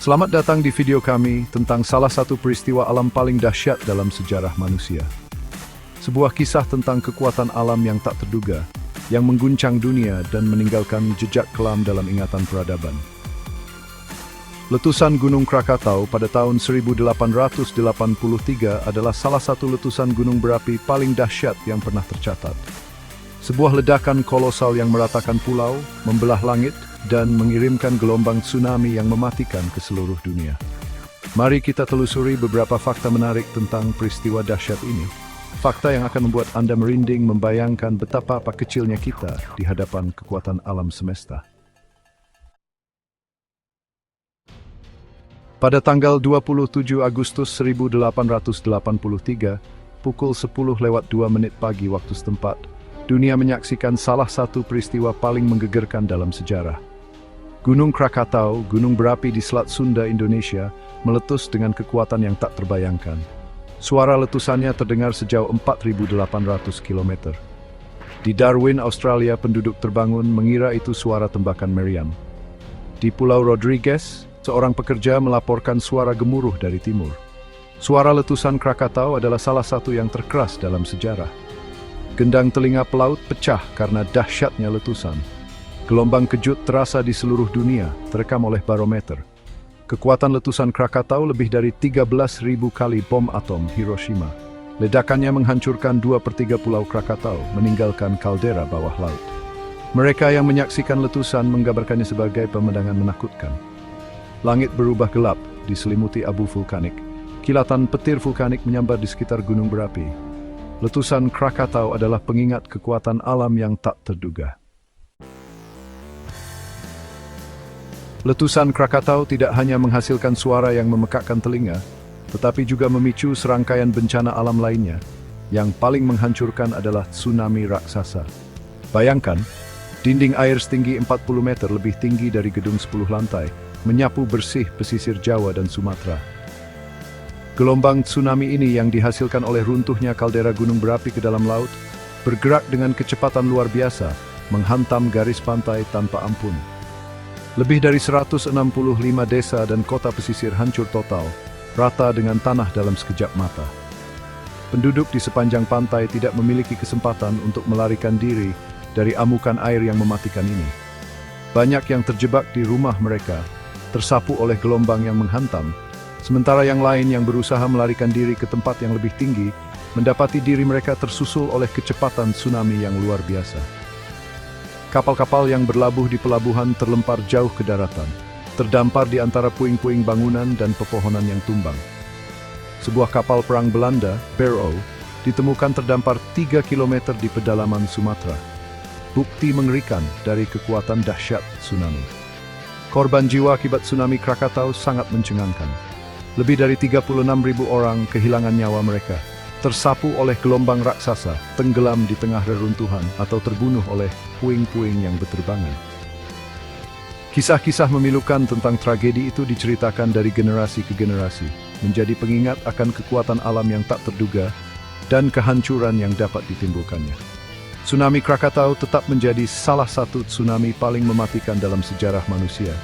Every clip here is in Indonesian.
Selamat datang di video kami tentang salah satu peristiwa alam paling dahsyat dalam sejarah manusia. Sebuah kisah tentang kekuatan alam yang tak terduga, yang mengguncang dunia dan meninggalkan jejak kelam dalam ingatan peradaban. Letusan Gunung Krakatau pada tahun 1883 adalah salah satu letusan gunung berapi paling dahsyat yang pernah tercatat. Sebuah ledakan kolosal yang meratakan pulau, membelah langit, dan mengirimkan gelombang tsunami yang mematikan ke seluruh dunia. Mari kita telusuri beberapa fakta menarik tentang peristiwa dahsyat ini. Fakta yang akan membuat Anda merinding membayangkan betapa kecilnya kita di hadapan kekuatan alam semesta. Pada tanggal 27 Agustus 1883, pukul 10:02 pagi waktu setempat, dunia menyaksikan salah satu peristiwa paling menggegerkan dalam sejarah. Gunung Krakatau, gunung berapi di Selat Sunda, Indonesia, meletus dengan kekuatan yang tak terbayangkan. Suara letusannya terdengar sejauh 4.800 km. Di Darwin, Australia, penduduk terbangun mengira itu suara tembakan meriam. Di Pulau Rodrigues, seorang pekerja melaporkan suara gemuruh dari timur. Suara letusan Krakatau adalah salah satu yang terkeras dalam sejarah. Gendang telinga pelaut pecah karena dahsyatnya letusan. Gelombang kejut terasa di seluruh dunia, terekam oleh barometer. Kekuatan letusan Krakatau lebih dari 13.000 kali bom atom Hiroshima. Ledakannya menghancurkan 2/3 Pulau Krakatau, meninggalkan kaldera bawah laut. Mereka yang menyaksikan letusan menggambarkannya sebagai pemandangan menakutkan. Langit berubah gelap, diselimuti abu vulkanik. Kilatan petir vulkanik menyambar di sekitar gunung berapi. Letusan Krakatau adalah pengingat kekuatan alam yang tak terduga. Letusan Krakatau tidak hanya menghasilkan suara yang memekakkan telinga, tetapi juga memicu serangkaian bencana alam lainnya. Yang paling menghancurkan adalah tsunami raksasa. Bayangkan, dinding air setinggi 40 meter lebih tinggi dari gedung 10 lantai, menyapu bersih pesisir Jawa dan Sumatera. Gelombang tsunami ini yang dihasilkan oleh runtuhnya kaldera gunung berapi ke dalam laut, bergerak dengan kecepatan luar biasa, menghantam garis pantai tanpa ampun. Lebih dari 165 desa dan kota pesisir hancur total, rata dengan tanah dalam sekejap mata. Penduduk di sepanjang pantai tidak memiliki kesempatan untuk melarikan diri dari amukan air yang mematikan ini. Banyak yang terjebak di rumah mereka, tersapu oleh gelombang yang menghantam, sementara yang lain yang berusaha melarikan diri ke tempat yang lebih tinggi, mendapati diri mereka tersusul oleh kecepatan tsunami yang luar biasa. Kapal-kapal yang berlabuh di pelabuhan terlempar jauh ke daratan, terdampar di antara puing-puing bangunan dan pepohonan yang tumbang. Sebuah kapal perang Belanda, Barrow, ditemukan terdampar 3 km di pedalaman Sumatera. Bukti mengerikan dari kekuatan dahsyat tsunami. Korban jiwa akibat tsunami Krakatau sangat mencengangkan. Lebih dari 36.000 orang kehilangan nyawa mereka, tersapu oleh gelombang raksasa, tenggelam di tengah reruntuhan, atau terbunuh oleh puing-puing yang berterbangan. Kisah-kisah memilukan tentang tragedi itu diceritakan dari generasi ke generasi, menjadi pengingat akan kekuatan alam yang tak terduga dan kehancuran yang dapat ditimbulkannya. Tsunami Krakatau tetap menjadi salah satu tsunami paling mematikan dalam sejarah manusia.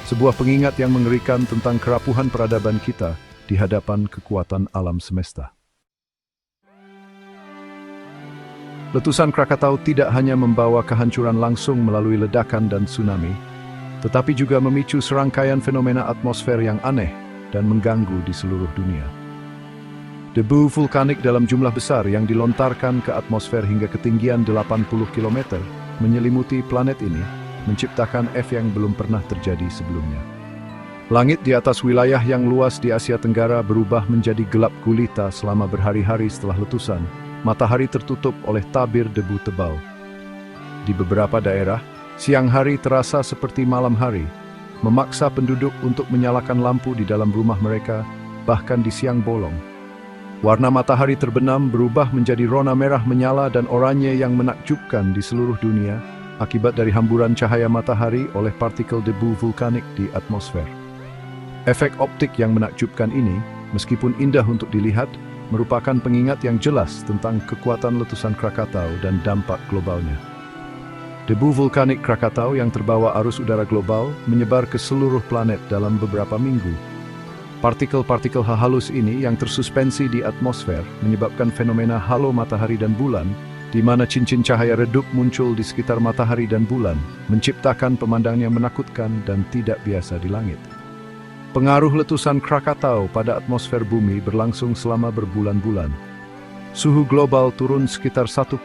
Sebuah pengingat yang mengerikan tentang kerapuhan peradaban kita di hadapan kekuatan alam semesta. Letusan Krakatau tidak hanya membawa kehancuran langsung melalui ledakan dan tsunami, tetapi juga memicu serangkaian fenomena atmosfer yang aneh dan mengganggu di seluruh dunia. Debu vulkanik dalam jumlah besar yang dilontarkan ke atmosfer hingga ketinggian 80 km menyelimuti planet ini, menciptakan yang belum pernah terjadi sebelumnya. Langit di atas wilayah yang luas di Asia Tenggara berubah menjadi gelap gulita selama berhari-hari setelah letusan. Matahari tertutup oleh tabir debu tebal. Di beberapa daerah, siang hari terasa seperti malam hari, memaksa penduduk untuk menyalakan lampu di dalam rumah mereka, bahkan di siang bolong. Warna matahari terbenam berubah menjadi rona merah menyala dan oranye yang menakjubkan di seluruh dunia, akibat dari hamburan cahaya matahari oleh partikel debu vulkanik di atmosfer. Efek optik yang menakjubkan ini, meskipun indah untuk dilihat, merupakan pengingat yang jelas tentang kekuatan letusan Krakatau dan dampak globalnya. Debu vulkanik Krakatau yang terbawa arus udara global menyebar ke seluruh planet dalam beberapa minggu. Partikel-partikel halus ini yang tersuspensi di atmosfer menyebabkan fenomena halo matahari dan bulan, di mana cincin cahaya redup muncul di sekitar matahari dan bulan, menciptakan pemandangan yang menakutkan dan tidak biasa di langit. Pengaruh letusan Krakatau pada atmosfer bumi berlangsung selama berbulan-bulan. Suhu global turun sekitar 1,2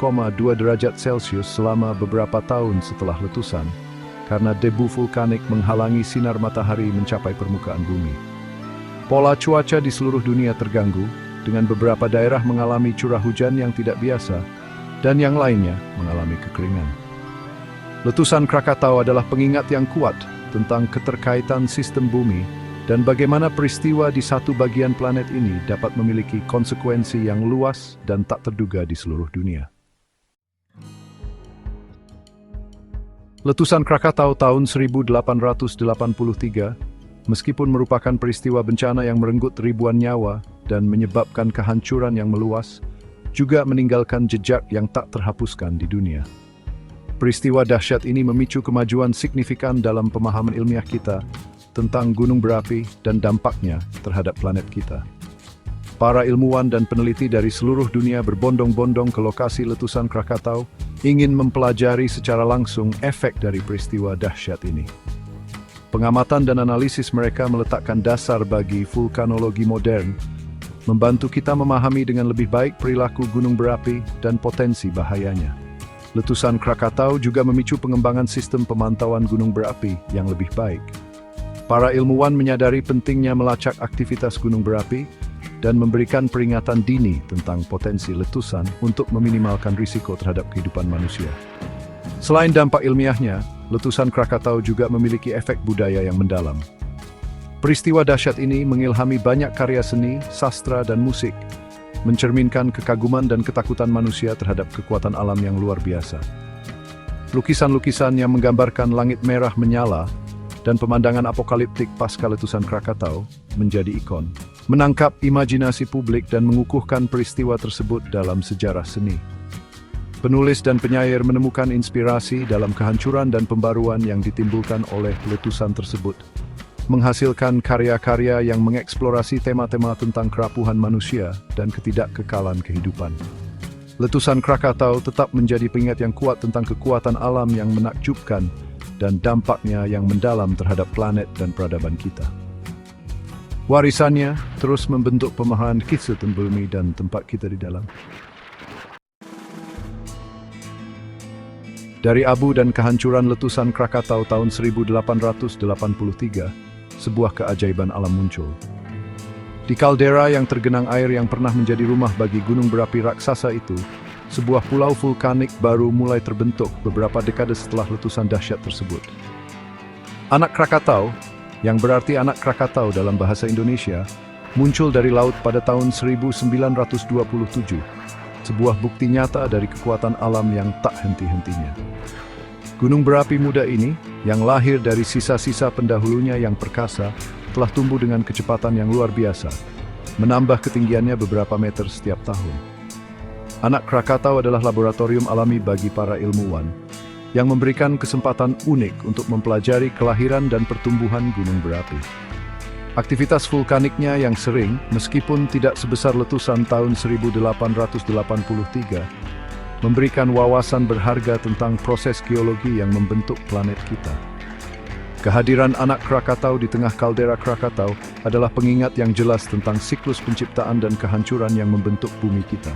derajat Celcius selama beberapa tahun setelah letusan, karena debu vulkanik menghalangi sinar matahari mencapai permukaan bumi. Pola cuaca di seluruh dunia terganggu, dengan beberapa daerah mengalami curah hujan yang tidak biasa, dan yang lainnya mengalami kekeringan. Letusan Krakatau adalah pengingat yang kuat tentang keterkaitan sistem bumi dan bagaimana peristiwa di satu bagian planet ini dapat memiliki konsekuensi yang luas dan tak terduga di seluruh dunia. Letusan Krakatau tahun 1883, meskipun merupakan peristiwa bencana yang merenggut ribuan nyawa dan menyebabkan kehancuran yang meluas, juga meninggalkan jejak yang tak terhapuskan di dunia. Peristiwa dahsyat ini memicu kemajuan signifikan dalam pemahaman ilmiah kita tentang gunung berapi dan dampaknya terhadap planet kita. Para ilmuwan dan peneliti dari seluruh dunia berbondong-bondong ke lokasi letusan Krakatau ingin mempelajari secara langsung efek dari peristiwa dahsyat ini. Pengamatan dan analisis mereka meletakkan dasar bagi vulkanologi modern, membantu kita memahami dengan lebih baik perilaku gunung berapi dan potensi bahayanya. Letusan Krakatau juga memicu pengembangan sistem pemantauan gunung berapi yang lebih baik. Para ilmuwan menyadari pentingnya melacak aktivitas gunung berapi dan memberikan peringatan dini tentang potensi letusan untuk meminimalkan risiko terhadap kehidupan manusia. Selain dampak ilmiahnya, letusan Krakatau juga memiliki efek budaya yang mendalam. Peristiwa dahsyat ini mengilhami banyak karya seni, sastra, dan musik, mencerminkan kekaguman dan ketakutan manusia terhadap kekuatan alam yang luar biasa. Lukisan-lukisan yang menggambarkan langit merah menyala dan pemandangan apokaliptik pasca letusan Krakatau menjadi ikon, menangkap imajinasi publik dan mengukuhkan peristiwa tersebut dalam sejarah seni. Penulis dan penyair menemukan inspirasi dalam kehancuran dan pembaruan yang ditimbulkan oleh letusan tersebut, menghasilkan karya-karya yang mengeksplorasi tema-tema tentang kerapuhan manusia dan ketidakkekalan kehidupan. Letusan Krakatau tetap menjadi pengingat yang kuat tentang kekuatan alam yang menakjubkan dan dampaknya yang mendalam terhadap planet dan peradaban kita. Warisannya terus membentuk pemahaman kita tentang bumi dan tempat kita di dalam. Dari abu dan kehancuran letusan Krakatau tahun 1883, sebuah keajaiban alam muncul. Di kaldera yang tergenang air yang pernah menjadi rumah bagi gunung berapi raksasa itu, sebuah pulau vulkanik baru mulai terbentuk beberapa dekade setelah letusan dahsyat tersebut. Anak Krakatau, yang berarti anak Krakatau dalam bahasa Indonesia, muncul dari laut pada tahun 1927, sebuah bukti nyata dari kekuatan alam yang tak henti-hentinya. Gunung berapi muda ini, yang lahir dari sisa-sisa pendahulunya yang perkasa, telah tumbuh dengan kecepatan yang luar biasa, menambah ketinggiannya beberapa meter setiap tahun. Anak Krakatau adalah laboratorium alami bagi para ilmuwan, yang memberikan kesempatan unik untuk mempelajari kelahiran dan pertumbuhan gunung berapi. Aktivitas vulkaniknya yang sering, meskipun tidak sebesar letusan tahun 1883, memberikan wawasan berharga tentang proses geologi yang membentuk planet kita. Kehadiran anak Krakatau di tengah kaldera Krakatau adalah pengingat yang jelas tentang siklus penciptaan dan kehancuran yang membentuk bumi kita.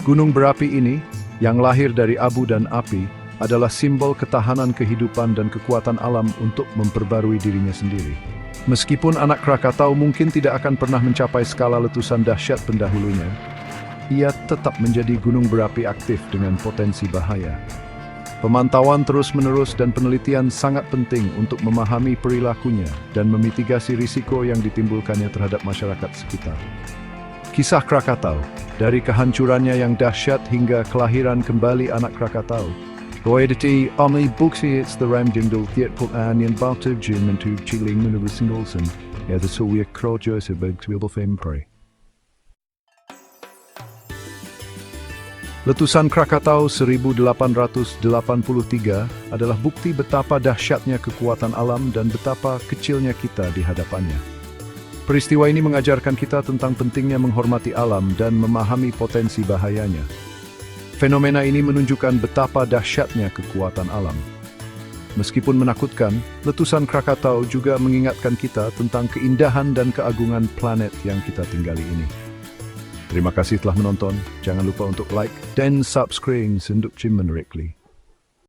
Gunung berapi ini, yang lahir dari abu dan api, adalah simbol ketahanan kehidupan dan kekuatan alam untuk memperbarui dirinya sendiri. Meskipun anak Krakatau mungkin tidak akan pernah mencapai skala letusan dahsyat pendahulunya, ia tetap menjadi gunung berapi aktif dengan potensi bahaya. Pemantauan terus-menerus dan penelitian sangat penting untuk memahami perilakunya dan memitigasi risiko yang ditimbulkannya terhadap masyarakat sekitar. Kisah Krakatau, dari kehancurannya yang dahsyat hingga kelahiran kembali anak Krakatau. Goedeti omni buksi the ramjindul tiet pulanian batu jim into chilling menurut singolsen. Ya, the Sylvia Krojo sebagai fame pray. Letusan Krakatau 1883 adalah bukti betapa dahsyatnya kekuatan alam dan betapa kecilnya kita di hadapannya. Peristiwa ini mengajarkan kita tentang pentingnya menghormati alam dan memahami potensi bahayanya. Fenomena ini menunjukkan betapa dahsyatnya kekuatan alam. Meskipun menakutkan, letusan Krakatau juga mengingatkan kita tentang keindahan dan keagungan planet yang kita tinggali ini. Terima kasih telah menonton. Jangan lupa untuk like dan subscribe Senduk Cim Menarik.